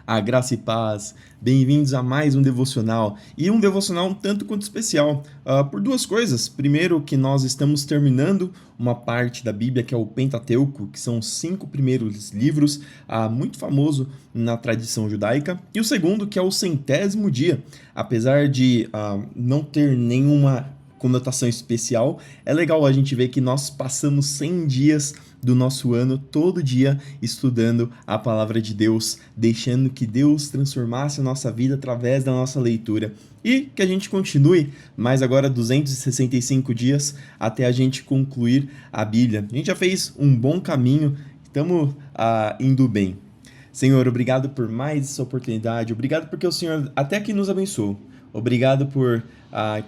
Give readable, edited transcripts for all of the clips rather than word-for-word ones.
A graça e paz. Bem-vindos a mais um devocional. E um devocional um tanto quanto especial, por duas coisas. Primeiro, que nós estamos terminando uma parte da Bíblia que é o Pentateuco, que são os 5 primeiros livros, muito famoso na tradição judaica. E o segundo, que é o 100º dia. Apesar de não ter nenhuma conotação especial, é legal a gente ver que nós passamos 100 dias do nosso ano, todo dia, estudando a palavra de Deus, deixando que Deus transformasse a nossa vida através da nossa leitura. E que a gente continue mais agora 265 dias até a gente concluir a Bíblia. A gente já fez um bom caminho, estamos indo bem. Senhor, obrigado por mais essa oportunidade, obrigado porque o Senhor até aqui nos abençoou. Obrigado por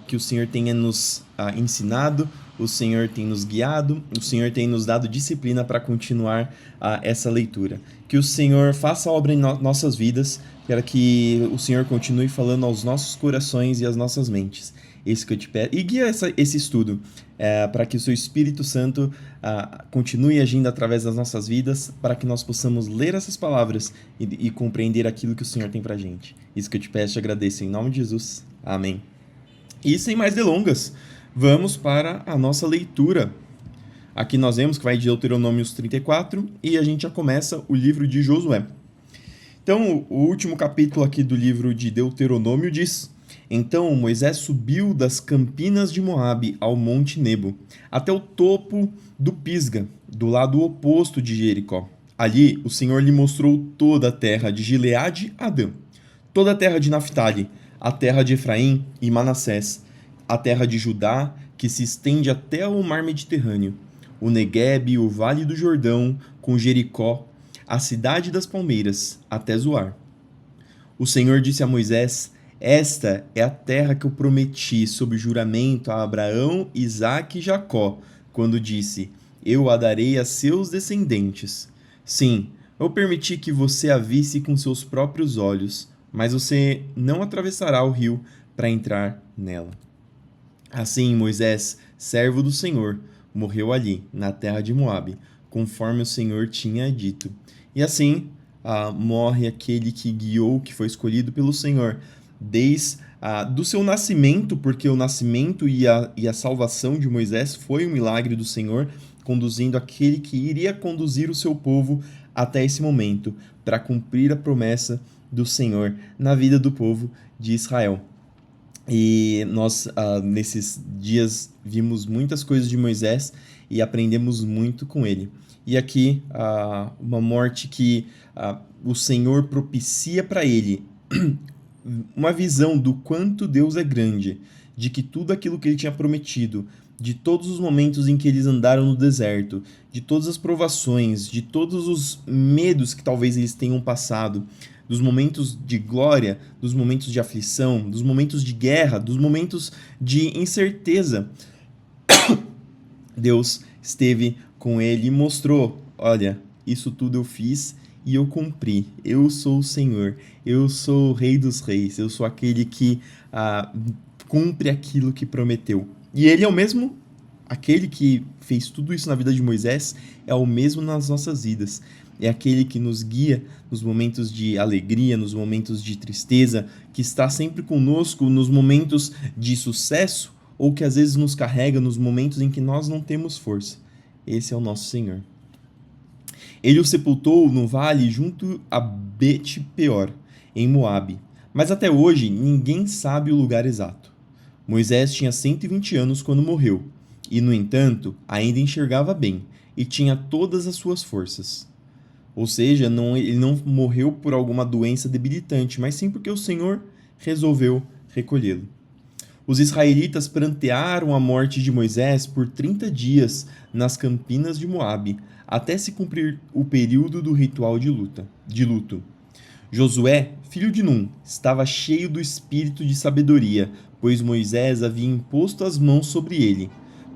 que o Senhor tenha nos ensinado, o Senhor tem nos guiado, o Senhor tem nos dado disciplina para continuar essa leitura. Que o Senhor faça obra em nossas vidas, para que o Senhor continue falando aos nossos corações e às nossas mentes. Esse que eu te peço. E guia esse estudo para que o seu Espírito Santo continue agindo através das nossas vidas, para que nós possamos ler essas palavras e compreender aquilo que o Senhor tem para a gente. Isso que eu te peço e te agradeço. Em nome de Jesus. Amém. E sem mais delongas, vamos para a nossa leitura. Aqui nós vemos que vai de Deuteronômios 34 e a gente já começa o livro de Josué. Então, o último capítulo aqui do livro de Deuteronômio diz: Então Moisés subiu das campinas de Moabe ao monte Nebo, até o topo do Pisga, do lado oposto de Jericó. Ali o Senhor lhe mostrou toda a terra de Gileade a Dan, toda a terra de Naftali, a terra de Efraim e Manassés, a terra de Judá, que se estende até o mar Mediterrâneo, o Neguebe, o vale do Jordão, com Jericó, a cidade das palmeiras, até Zoar. O Senhor disse a Moisés: Esta é a terra que eu prometi sob juramento a Abraão, Isaque e Jacó, quando disse: Eu a darei a seus descendentes. Sim, eu permiti que você a visse com seus próprios olhos, mas você não atravessará o rio para entrar nela. Assim, Moisés, servo do Senhor, morreu ali, na terra de Moabe, conforme o Senhor tinha dito. E assim morre aquele que guiou, que foi escolhido pelo Senhor, desde do seu nascimento, porque o nascimento e a salvação de Moisés foi um milagre do Senhor, conduzindo aquele que iria conduzir o seu povo até esse momento, para cumprir a promessa do Senhor na vida do povo de Israel. E nós, nesses dias, vimos muitas coisas de Moisés e aprendemos muito com ele. E aqui, uma morte que o Senhor propicia para ele, uma visão do quanto Deus é grande, de que tudo aquilo que ele tinha prometido, de todos os momentos em que eles andaram no deserto, de todas as provações, de todos os medos que talvez eles tenham passado, dos momentos de glória, dos momentos de aflição, dos momentos de guerra, dos momentos de incerteza, Deus esteve com ele e mostrou: olha, isso tudo eu fiz e eu cumpri. Eu sou o Senhor, eu sou o Rei dos Reis, eu sou aquele que cumpre aquilo que prometeu. E ele é o mesmo, aquele que fez tudo isso na vida de Moisés, é o mesmo nas nossas vidas. É aquele que nos guia nos momentos de alegria, nos momentos de tristeza, que está sempre conosco nos momentos de sucesso ou que às vezes nos carrega nos momentos em que nós não temos força. Esse é o nosso Senhor. Ele o sepultou no vale junto a Bet-peor, em Moabe, mas até hoje ninguém sabe o lugar exato. Moisés tinha 120 anos quando morreu, e, no entanto, ainda enxergava bem e tinha todas as suas forças. Ou seja, ele não morreu por alguma doença debilitante, mas sim porque o Senhor resolveu recolhê-lo. Os israelitas prantearam a morte de Moisés por 30 dias nas campinas de Moabe, até se cumprir o período do ritual de luto. Josué, filho de Num, estava cheio do espírito de sabedoria, pois Moisés havia imposto as mãos sobre ele.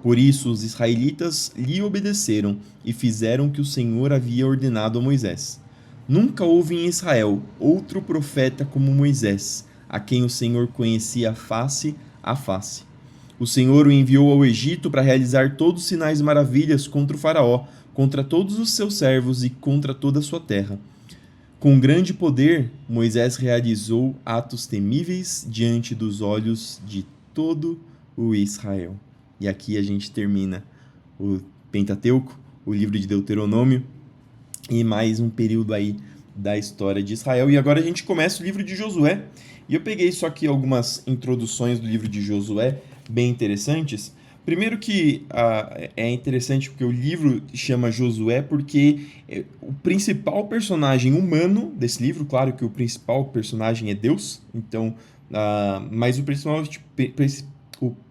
Por isso os israelitas lhe obedeceram e fizeram o que o Senhor havia ordenado a Moisés. Nunca houve em Israel outro profeta como Moisés, a quem o Senhor conhecia face a face. O Senhor o enviou ao Egito para realizar todos os sinais e maravilhas contra o faraó, contra todos os seus servos e contra toda a sua terra. Com grande poder, Moisés realizou atos temíveis diante dos olhos de todo o Israel. E aqui a gente termina o Pentateuco, o livro de Deuteronômio, e mais um período aí da história de Israel. E agora a gente começa o livro de Josué. E eu peguei só aqui algumas introduções do livro de Josué, bem interessantes. Primeiro que é interessante porque o livro chama Josué porque o principal personagem humano desse livro, claro que o principal personagem é Deus, então, mas o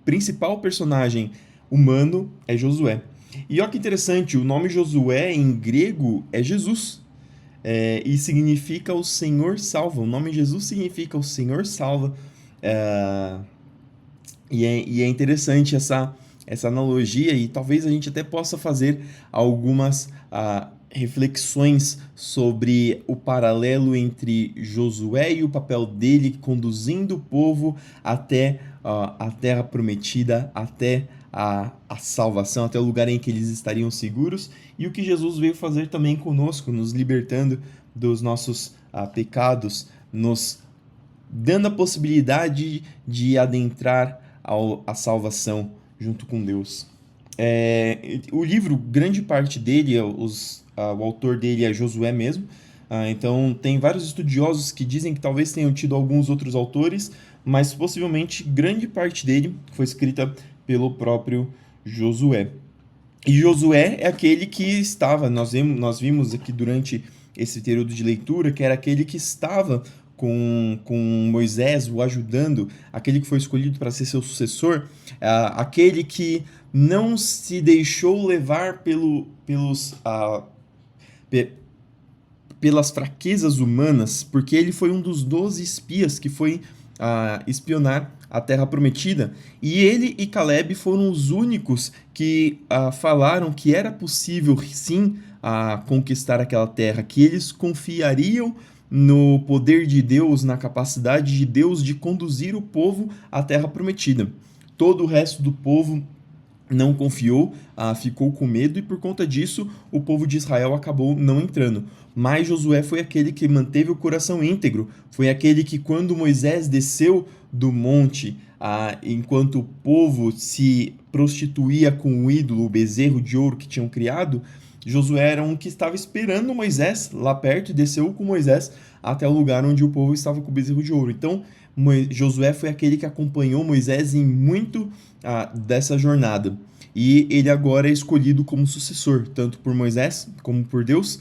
principal personagem humano é Josué. E olha que interessante, o nome Josué em grego é Jesus. E significa o Senhor salva. O nome Jesus significa o Senhor salva. É, e é interessante essa analogia, e talvez a gente até possa fazer algumas reflexões sobre o paralelo entre Josué e o papel dele conduzindo o povo até a terra prometida, até a salvação, até o lugar em que eles estariam seguros, e o que Jesus veio fazer também conosco, nos libertando dos nossos pecados, nos dando a possibilidade de adentrar a salvação junto com Deus. O livro, grande parte dele, o autor dele é Josué mesmo. Então, tem vários estudiosos que dizem que talvez tenham tido alguns outros autores, mas possivelmente grande parte dele foi escrita pelo próprio Josué. E Josué é aquele que estava, nós vimos aqui durante esse período de leitura, que era aquele que estava com Moisés, o ajudando, aquele que foi escolhido para ser seu sucessor, aquele que não se deixou levar pelas fraquezas humanas, porque ele foi um dos 12 espias que foi espionar a Terra Prometida. E ele e Caleb foram os únicos que falaram que era possível, sim, conquistar aquela terra, que eles confiariam no poder de Deus, na capacidade de Deus de conduzir o povo à Terra Prometida. Todo o resto do povo não confiou, ficou com medo, e por conta disso o povo de Israel acabou não entrando. Mas Josué foi aquele que manteve o coração íntegro, foi aquele que, quando Moisés desceu do monte, enquanto o povo se prostituía com o ídolo, o bezerro de ouro que tinham criado, Josué era um que estava esperando Moisés lá perto e desceu com Moisés até o lugar onde o povo estava com o bezerro de ouro. Então, Josué foi aquele que acompanhou Moisés em muito dessa jornada. E ele agora é escolhido como sucessor, tanto por Moisés como por Deus,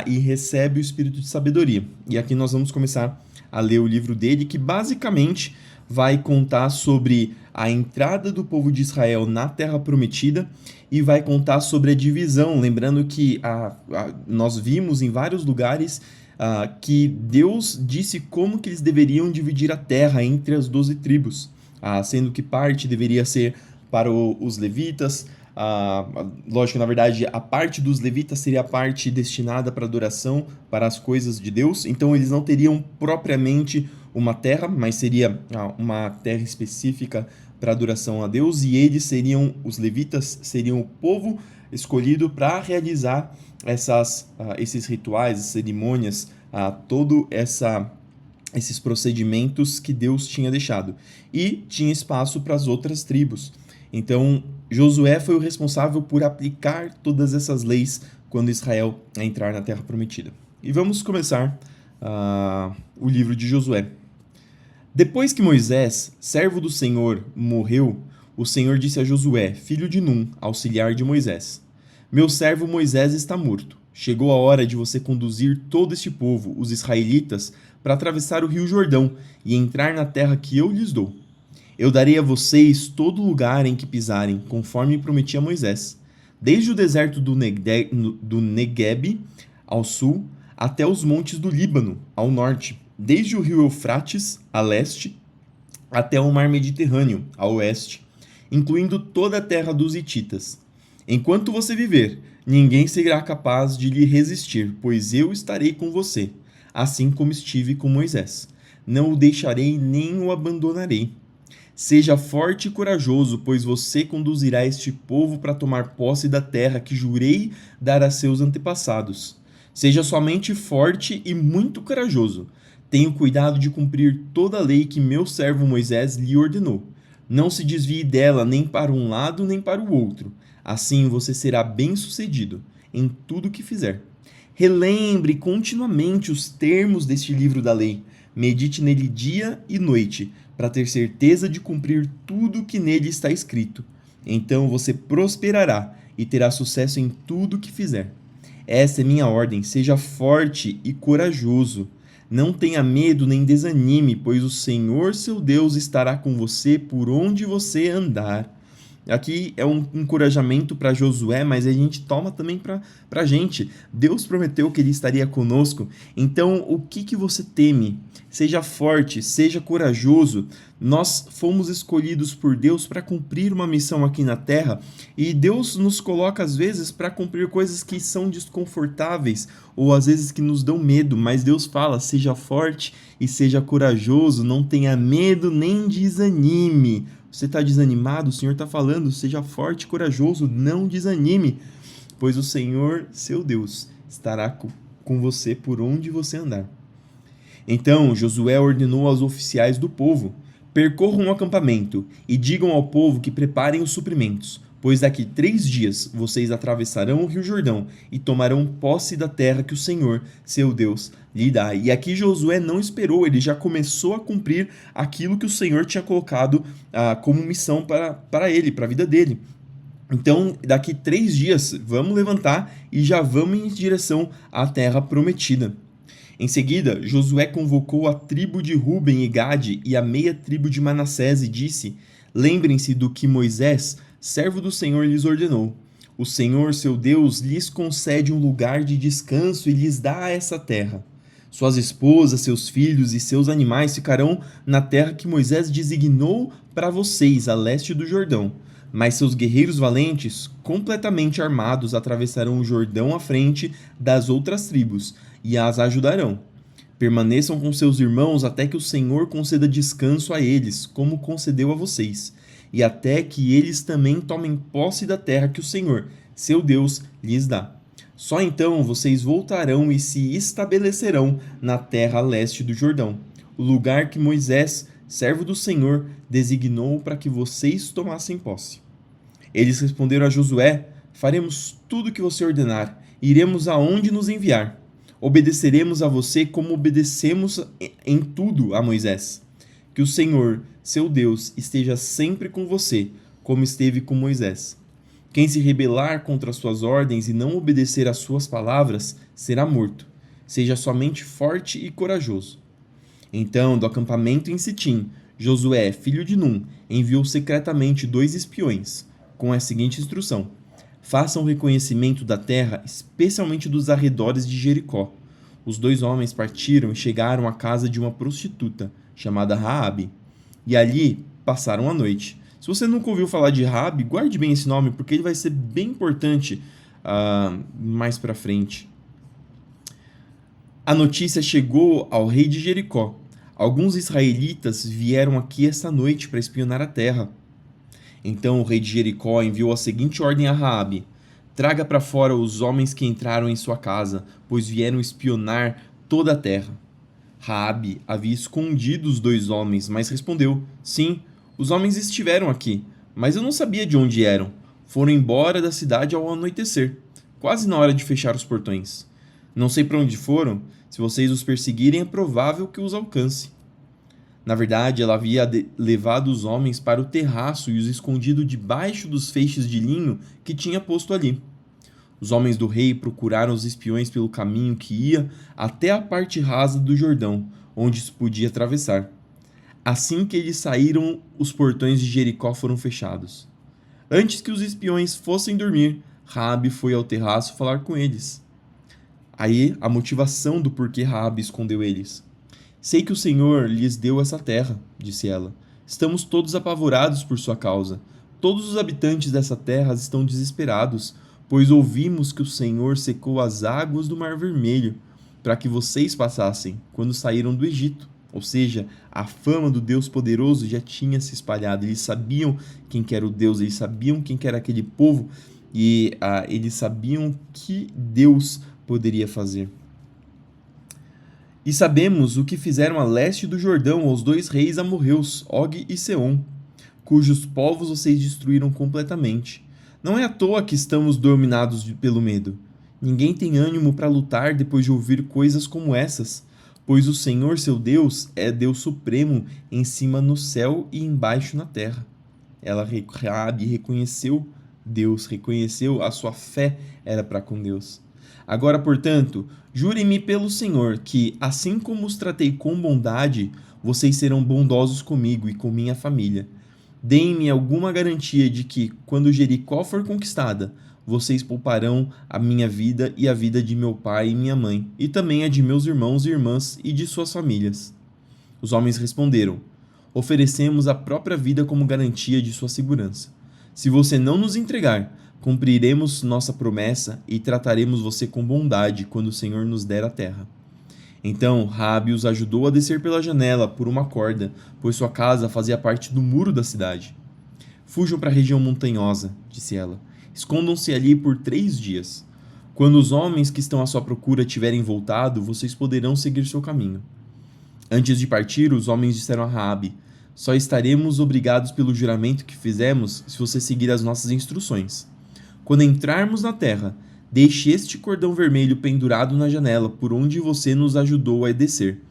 e recebe o espírito de sabedoria. E aqui nós vamos começar a ler o livro dele, que basicamente vai contar sobre a entrada do povo de Israel na Terra Prometida e vai contar sobre a divisão. Lembrando que nós vimos em vários lugares que Deus disse como que eles deveriam dividir a terra entre as 12 tribos, sendo que parte deveria ser para os levitas. Lógico, na verdade, a parte dos levitas seria a parte destinada para adoração, para as coisas de Deus. Então, eles não teriam propriamente uma terra, mas seria uma terra específica para adoração a Deus. E os levitas seriam o povo escolhido para realizar esses rituais, cerimônias, esses procedimentos que Deus tinha deixado. E tinha espaço para as outras tribos. Então, Josué foi o responsável por aplicar todas essas leis quando Israel entrar na Terra Prometida. E vamos começar o livro de Josué. Depois que Moisés, servo do Senhor, morreu, o Senhor disse a Josué, filho de Num, auxiliar de Moisés: Meu servo Moisés está morto. Chegou a hora de você conduzir todo este povo, os israelitas, para atravessar o rio Jordão e entrar na terra que eu lhes dou. Eu darei a vocês todo lugar em que pisarem, conforme prometi a Moisés, desde o deserto do Negueb, ao sul, até os montes do Líbano, ao norte, desde o rio Eufrates, a leste, até o mar Mediterrâneo, a oeste, incluindo toda a terra dos hititas. Enquanto você viver, ninguém será capaz de lhe resistir, pois eu estarei com você, assim como estive com Moisés. Não o deixarei nem o abandonarei. Seja forte e corajoso, pois você conduzirá este povo para tomar posse da terra que jurei dar a seus antepassados. Seja somente forte e muito corajoso. Tenha cuidado de cumprir toda a lei que meu servo Moisés lhe ordenou. Não se desvie dela nem para um lado nem para o outro. Assim você será bem-sucedido em tudo que fizer. Relembre continuamente os termos deste livro da lei. Medite nele dia e noite, para ter certeza de cumprir tudo o que nele está escrito. Então você prosperará e terá sucesso em tudo o que fizer. Essa é minha ordem: seja forte e corajoso. Não tenha medo nem desanime, pois o Senhor seu Deus estará com você por onde você andar. Aqui é um encorajamento para Josué, mas a gente toma também para a gente. Deus prometeu que ele estaria conosco, então o que você teme? Seja forte, seja corajoso. Nós fomos escolhidos por Deus para cumprir uma missão aqui na Terra e Deus nos coloca às vezes para cumprir coisas que são desconfortáveis ou às vezes que nos dão medo, mas Deus fala: seja forte e seja corajoso, não tenha medo nem desanime. Você está desanimado? O Senhor está falando: seja forte e corajoso, não desanime, pois o Senhor, seu Deus, estará com você por onde você andar. Então Josué ordenou aos oficiais do povo: percorram o acampamento e digam ao povo que preparem os suprimentos, pois daqui 3 dias vocês atravessarão o Rio Jordão e tomarão posse da terra que o Senhor, seu Deus, lhe dá. E aqui Josué não esperou, ele já começou a cumprir aquilo que o Senhor tinha colocado como missão para ele, para a vida dele. Então, daqui 3 dias, vamos levantar e já vamos em direção à terra prometida. Em seguida, Josué convocou a tribo de Ruben e Gade e a meia tribo de Manassés e disse: lembrem-se do que Moisés, servo do Senhor, lhes ordenou. O Senhor, seu Deus, lhes concede um lugar de descanso e lhes dá essa terra. Suas esposas, seus filhos e seus animais ficarão na terra que Moisés designou para vocês, a leste do Jordão. Mas seus guerreiros valentes, completamente armados, atravessarão o Jordão à frente das outras tribos e as ajudarão. Permaneçam com seus irmãos até que o Senhor conceda descanso a eles, como concedeu a vocês, e até que eles também tomem posse da terra que o Senhor, seu Deus, lhes dá. Só então vocês voltarão e se estabelecerão na terra a leste do Jordão, o lugar que Moisés, servo do Senhor, designou para que vocês tomassem posse. Eles responderam a Josué: faremos tudo o que você ordenar, iremos aonde nos enviar. Obedeceremos a você como obedecemos em tudo a Moisés. Que o Senhor, seu Deus, esteja sempre com você, como esteve com Moisés. Quem se rebelar contra suas ordens e não obedecer às suas palavras, será morto. Seja somente forte e corajoso. Então, do acampamento em Sitim, Josué, filho de Num, enviou secretamente 2 espiões, com a seguinte instrução: façam o reconhecimento da terra, especialmente dos arredores de Jericó. Os 2 homens partiram e chegaram à casa de uma prostituta, chamada Raabe, e ali passaram a noite. Se você nunca ouviu falar de Raabe, guarde bem esse nome, porque ele vai ser bem importante mais para frente. A notícia chegou ao rei de Jericó. Alguns israelitas vieram aqui esta noite para espionar a terra. Então o rei de Jericó enviou a seguinte ordem a Raabe: traga para fora os homens que entraram em sua casa, pois vieram espionar toda a terra. Raabe havia escondido os 2 homens, mas respondeu: sim, os homens estiveram aqui, mas eu não sabia de onde eram. Foram embora da cidade ao anoitecer, quase na hora de fechar os portões. Não sei para onde foram. Se vocês os perseguirem, é provável que os alcance. Na verdade, ela havia levado os homens para o terraço e os escondido debaixo dos feixes de linho que tinha posto ali. Os homens do rei procuraram os espiões pelo caminho que ia até a parte rasa do Jordão, onde se podia atravessar. Assim que eles saíram, os portões de Jericó foram fechados. Antes que os espiões fossem dormir, Raabe foi ao terraço falar com eles. Aí a motivação do porquê Raabe escondeu eles. Sei que o Senhor lhes deu essa terra, disse ela. Estamos todos apavorados por sua causa. Todos os habitantes dessa terra estão desesperados, pois ouvimos que o Senhor secou as águas do Mar Vermelho para que vocês passassem quando saíram do Egito. Ou seja, a fama do Deus poderoso já tinha se espalhado. Eles sabiam quem que era o Deus, eles sabiam quem que era aquele povo e eles sabiam que Deus poderia fazer. E sabemos o que fizeram a leste do Jordão aos dois reis amorreus, Og e Seom, cujos povos vocês destruíram completamente. Não é à toa que estamos dominados pelo medo. Ninguém tem ânimo para lutar depois de ouvir coisas como essas, pois o Senhor, seu Deus, é Deus supremo em cima no céu e embaixo na terra. Raabe reconheceu Deus, reconheceu a sua fé era para com Deus. Agora, portanto, jurem-me pelo Senhor que, assim como os tratei com bondade, vocês serão bondosos comigo e com minha família. Deem-me alguma garantia de que, quando Jericó for conquistada, vocês pouparão a minha vida e a vida de meu pai e minha mãe, e também a de meus irmãos e irmãs e de suas famílias. Os homens responderam: oferecemos a própria vida como garantia de sua segurança. Se você não nos entregar, cumpriremos nossa promessa e trataremos você com bondade quando o Senhor nos der a terra. Então Raabe os ajudou a descer pela janela por uma corda, pois sua casa fazia parte do muro da cidade. Fujam para a região montanhosa, disse ela. Escondam-se ali por 3 dias. Quando os homens que estão à sua procura tiverem voltado, vocês poderão seguir seu caminho. Antes de partir, os homens disseram a Raabe: só estaremos obrigados pelo juramento que fizemos se você seguir as nossas instruções. Quando entrarmos na terra, deixe este cordão vermelho pendurado na janela por onde você nos ajudou a descer.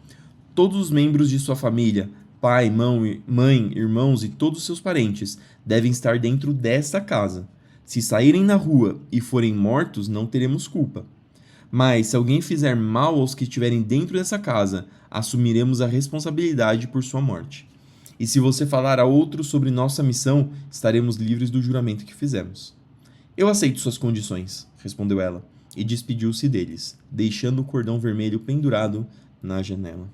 Todos os membros de sua família, pai, mãe, irmãos e todos os seus parentes, devem estar dentro desta casa. Se saírem na rua e forem mortos, não teremos culpa. Mas se alguém fizer mal aos que estiverem dentro dessa casa, assumiremos a responsabilidade por sua morte. E se você falar a outros sobre nossa missão, estaremos livres do juramento que fizemos. Eu aceito suas condições, respondeu ela, e despediu-se deles, deixando o cordão vermelho pendurado na janela.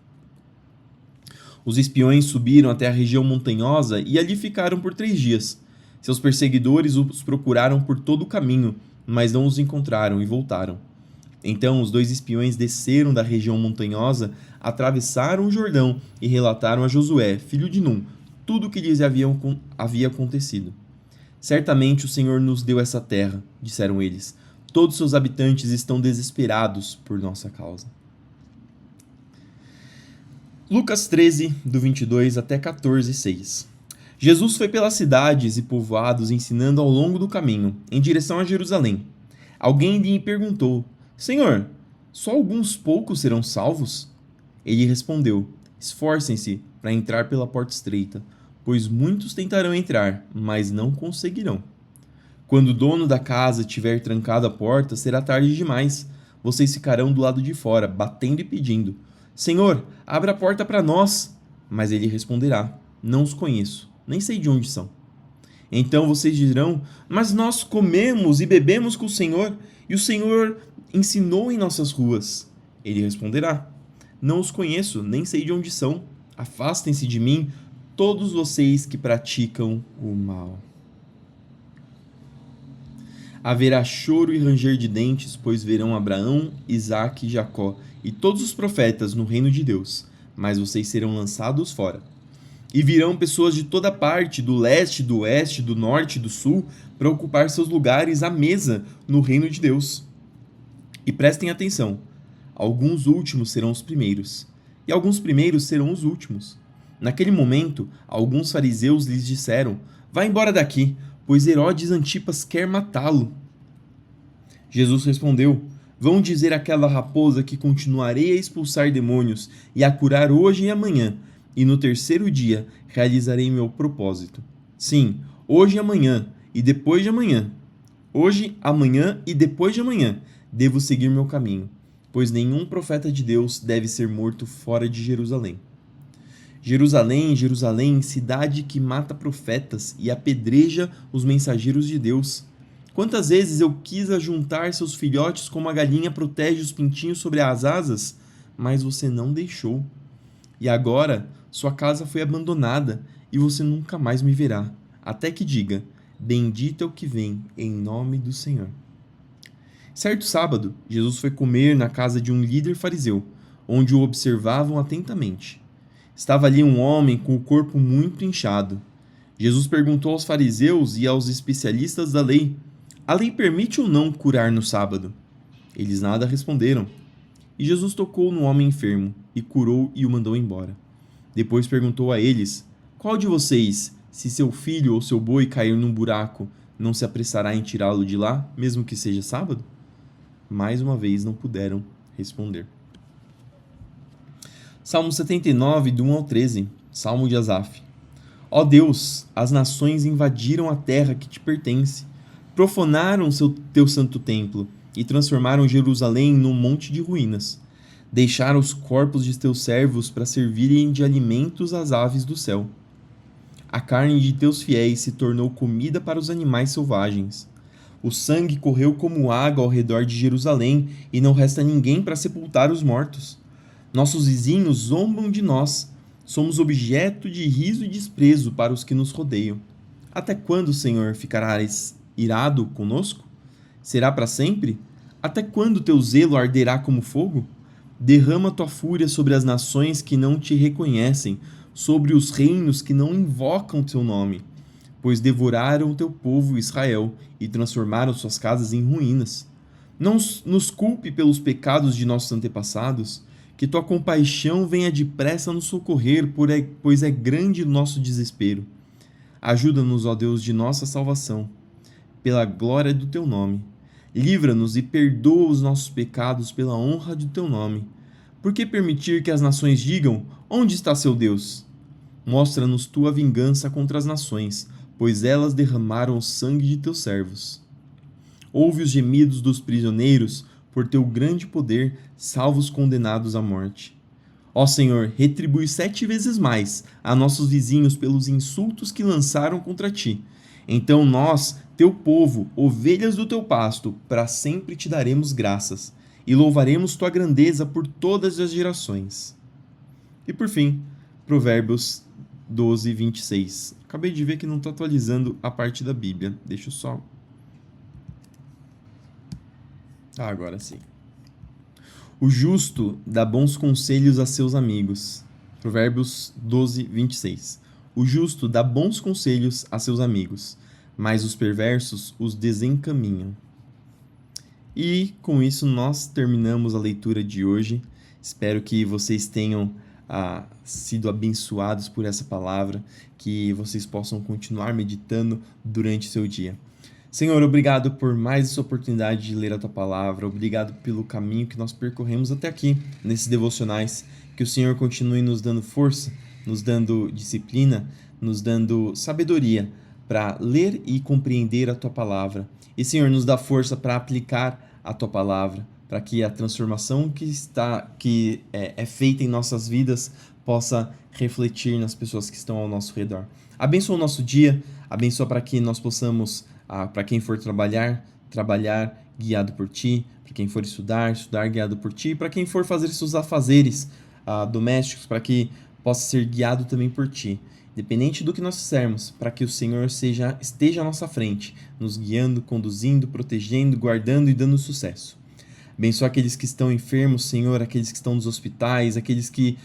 Os espiões subiram até a região montanhosa e ali ficaram por 3 dias. Seus perseguidores os procuraram por todo o caminho, mas não os encontraram e voltaram. Então os 2 espiões desceram da região montanhosa, atravessaram o Jordão e relataram a Josué, filho de Num, tudo o que lhes havia acontecido. Certamente o Senhor nos deu essa terra, disseram eles. Todos seus habitantes estão desesperados por nossa causa. Lucas 13, do 22 até 14, 6. Jesus foi pelas cidades e povoados ensinando ao longo do caminho, em direção a Jerusalém. Alguém lhe perguntou: Senhor, só alguns poucos serão salvos? Ele respondeu: esforcem-se para entrar pela porta estreita, pois muitos tentarão entrar, mas não conseguirão. Quando o dono da casa tiver trancado a porta, será tarde demais. Vocês ficarão do lado de fora, batendo e pedindo: Senhor, abra a porta para nós. Mas ele responderá: não os conheço, nem sei de onde são. Então vocês dirão: mas nós comemos e bebemos com o Senhor, e o Senhor ensinou em nossas ruas. Ele responderá: não os conheço, nem sei de onde são. Afastem-se de mim, todos vocês que praticam o mal. Haverá choro e ranger de dentes, pois verão Abraão, Isaque e Jacó e todos os profetas no reino de Deus, mas vocês serão lançados fora. E virão pessoas de toda parte, do leste, do oeste, do norte e do sul, para ocupar seus lugares à mesa no reino de Deus. E prestem atenção, alguns últimos serão os primeiros, e alguns primeiros serão os últimos. Naquele momento, alguns fariseus lhes disseram: vá embora daqui, pois Herodes Antipas quer matá-lo. Jesus respondeu: vão dizer àquela raposa que continuarei a expulsar demônios e a curar hoje e amanhã, e no 3º dia realizarei meu propósito. Sim, hoje e amanhã, e depois de amanhã. Hoje, amanhã e depois de amanhã, devo seguir meu caminho, pois nenhum profeta de Deus deve ser morto fora de Jerusalém. Jerusalém, Jerusalém, cidade que mata profetas e apedreja os mensageiros de Deus. Quantas vezes eu quis ajuntar seus filhotes como a galinha protege os pintinhos sobre as asas, mas você não deixou. E agora sua casa foi abandonada e você nunca mais me verá, até que diga: bendito é o que vem em nome do Senhor. Certo sábado, Jesus foi comer na casa de um líder fariseu, onde o observavam atentamente. Estava ali um homem com o corpo muito inchado. Jesus perguntou aos fariseus e aos especialistas da lei: a lei permite ou não curar no sábado? Eles nada responderam. E Jesus tocou no homem enfermo, e curou e o mandou embora. Depois perguntou a eles: Qual de vocês, se seu filho ou seu boi cair num buraco, não se apressará em tirá-lo de lá, mesmo que seja sábado? Mais uma vez não puderam responder. Salmo 79, do 1 ao 13, Salmo de Asaf. Ó Deus, as nações invadiram a terra que te pertence, profanaram teu santo templo e transformaram Jerusalém num monte de ruínas. Deixaram os corpos de teus servos para servirem de alimentos às aves do céu. A carne de teus fiéis se tornou comida para os animais selvagens. O sangue correu como água ao redor de Jerusalém e não resta ninguém para sepultar os mortos. Nossos vizinhos zombam de nós. Somos objeto de riso e desprezo para os que nos rodeiam. Até quando, Senhor, ficarás irado conosco? Será para sempre? Até quando teu zelo arderá como fogo? Derrama tua fúria sobre as nações que não te reconhecem, sobre os reinos que não invocam teu nome, pois devoraram teu povo Israel e transformaram suas casas em ruínas. Não nos culpe pelos pecados de nossos antepassados, que tua compaixão venha depressa nos socorrer, pois é grande o nosso desespero. Ajuda-nos, ó Deus de nossa salvação, pela glória do teu nome. Livra-nos e perdoa os nossos pecados pela honra do teu nome. Por que permitir que as nações digam: Onde está seu Deus? Mostra-nos tua vingança contra as nações, pois elas derramaram o sangue de teus servos. Ouve os gemidos dos prisioneiros, por teu grande poder, salva os condenados à morte. Ó Senhor, retribui 7 vezes mais a nossos vizinhos pelos insultos que lançaram contra ti. Então nós, teu povo, ovelhas do teu pasto, para sempre te daremos graças e louvaremos tua grandeza por todas as gerações. E por fim, Provérbios 12, 26. Acabei de ver que não está atualizando a parte da Bíblia. Deixa eu só... agora sim. O justo dá bons conselhos a seus amigos. Provérbios 12, 26. O justo dá bons conselhos a seus amigos, mas os perversos os desencaminham. E com isso nós terminamos a leitura de hoje. Espero que vocês tenham sido abençoados por essa palavra, que vocês possam continuar meditando durante o seu dia. Senhor, obrigado por mais essa oportunidade de ler a Tua Palavra, obrigado pelo caminho que nós percorremos até aqui, nesses devocionais, que o Senhor continue nos dando força, nos dando disciplina, nos dando sabedoria para ler e compreender a Tua Palavra. E, Senhor, nos dá força para aplicar a Tua Palavra, para que a transformação que é feita em nossas vidas possa refletir nas pessoas que estão ao nosso redor. Abençoa o nosso dia, abençoa para que nós possamos... para quem for trabalhar guiado por Ti, para quem for estudar guiado por Ti, para quem for fazer seus afazeres domésticos, para que possa ser guiado também por Ti. Independente do que nós fizermos, para que o Senhor esteja à nossa frente, nos guiando, conduzindo, protegendo, guardando e dando sucesso. Abençoa aqueles que estão enfermos, Senhor, aqueles que estão nos hospitais, aqueles que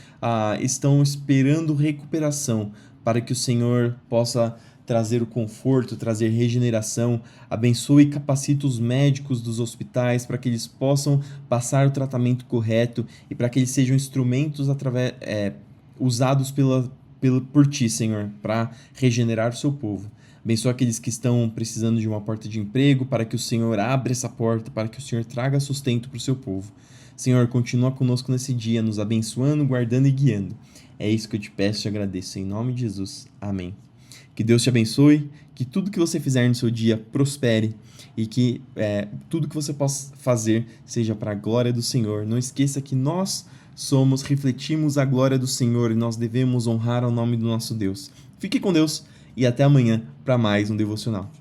estão esperando recuperação, para que o Senhor possa trazer o conforto, trazer regeneração. Abençoe e capacite os médicos dos hospitais para que eles possam passar o tratamento correto e para que eles sejam instrumentos usados por Ti, Senhor, para regenerar o Seu povo. Abençoa aqueles que estão precisando de uma porta de emprego, para que o Senhor abra essa porta, para que o Senhor traga sustento para o Seu povo. Senhor, continua conosco nesse dia, nos abençoando, guardando e guiando. É isso que eu te peço e te agradeço. Em nome de Jesus. Amém. Que Deus te abençoe, que tudo que você fizer no seu dia prospere e que tudo que você possa fazer seja para a glória do Senhor. Não esqueça que nós refletimos a glória do Senhor e nós devemos honrar o nome do nosso Deus. Fique com Deus e até amanhã para mais um devocional.